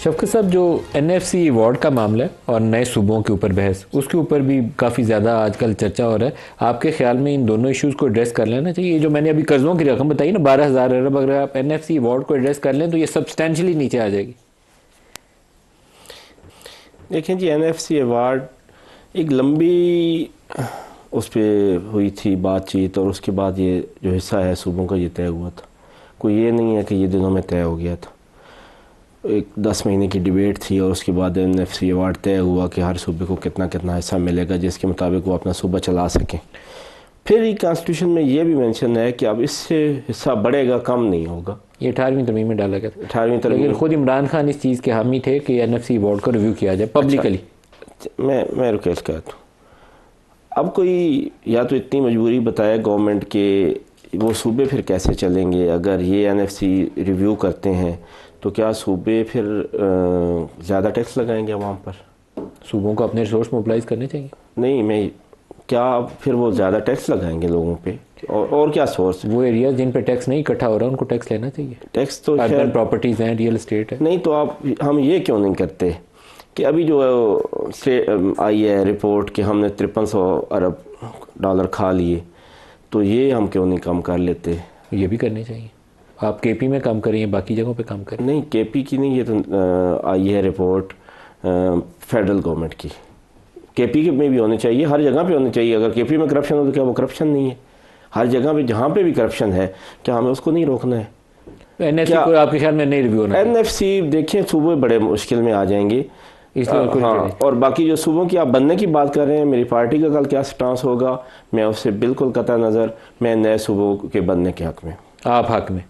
शफकत साहब, जो NFC award का मामला है और नए सूबों के ऊपर बहस, उसके ऊपर भी काफ़ी ज़्यादा आजकल चर्चा हो रहा है। आपके ख्याल में इन दोनों इश्यूज़ को एड्रेस कर लेना चाहिए? जो मैंने अभी कर्ज़ों की रकम बताई ना, 12,000 अरब, अगर आप NFC अवार्ड को एड्रेस कर लें तो ये सब्सटेंशली नीचे आ जाएगी। देखें जी, NFC अवार्ड एक लंबी उस पर हुई थी बातचीत, और उसके बाद ये जो हिस्सा है सूबों का, ये तय हुआ था। कोई ये नहीं है कि ये दिनों में तय हो गया था। एक 10 महीने की डिबेट थी और उसके बाद NFC अवार्ड तय हुआ कि हर सूबे को कितना कितना हिस्सा मिलेगा, जिसके मुताबिक वो अपना सूबा चला सकें। फिर ही कॉन्स्टिट्यूशन में ये भी मेंशन है कि अब इससे हिस्सा बढ़ेगा, कम नहीं होगा। ये 18वीं तरमीम में डाला गया था। 18वीं तरमीम, लेकिन खुद इमरान खान इस चीज़ के हामी थे कि NFC अवार्ड को रिव्यू किया जाए पब्लिकली। मैं रुकेश कहता हूँ, अब कोई या तो इतनी मजबूरी बताए गवर्नमेंट के, वो सूबे फिर कैसे चलेंगे? अगर ये NFC रिव्यू करते हैं तो क्या सूबे फिर ज़्यादा टैक्स लगाएंगे आवाम पर? सूबों को अपने रिसोर्स मोबिलाइज करने चाहिए। नहीं, क्या फिर वो ज़्यादा टैक्स लगाएंगे लोगों पे? और क्या सोर्स? वो एरियाज जिन पे टैक्स नहीं इकट्ठा हो रहा उनको टैक्स लेना चाहिए। टैक्स तो अर्बन प्रॉपर्टीज़ हैं, रियल एस्टेट है। नहीं, तो हम ये क्यों नहीं करते कि अभी जो आई है रिपोर्ट कि हमने 5300 अरब डॉलर खा लिए, तो ये हम क्यों नहीं कम कर लेते? ये भी करने चाहिए। आप KP में काम करें, बाकी जगहों पे काम करें। नहीं, KP की नहीं, ये तो आई है रिपोर्ट फेडरल गवर्नमेंट की। KP में भी होनी चाहिए, हर जगह पे होनी चाहिए। अगर KP में करप्शन हो तो क्या वो करप्शन नहीं है? हर जगह पे जहाँ पे भी करप्शन है, क्या हमें उसको नहीं रोकना है? NFC को आपके ख्याल में नहीं रिव्यू होना? NFC देखें, सूबे बड़े मुश्किल में आ जाएंगे, इसलिए हाँ। और बाकी जो सूबों की आप बनने की बात कर रहे हैं, मेरी पार्टी का कल क्या स्टांस होगा, मैं उससे बिल्कुल कतई नज़र, मैं नए सूबों के बनने के हक़ में। आप हक़ में?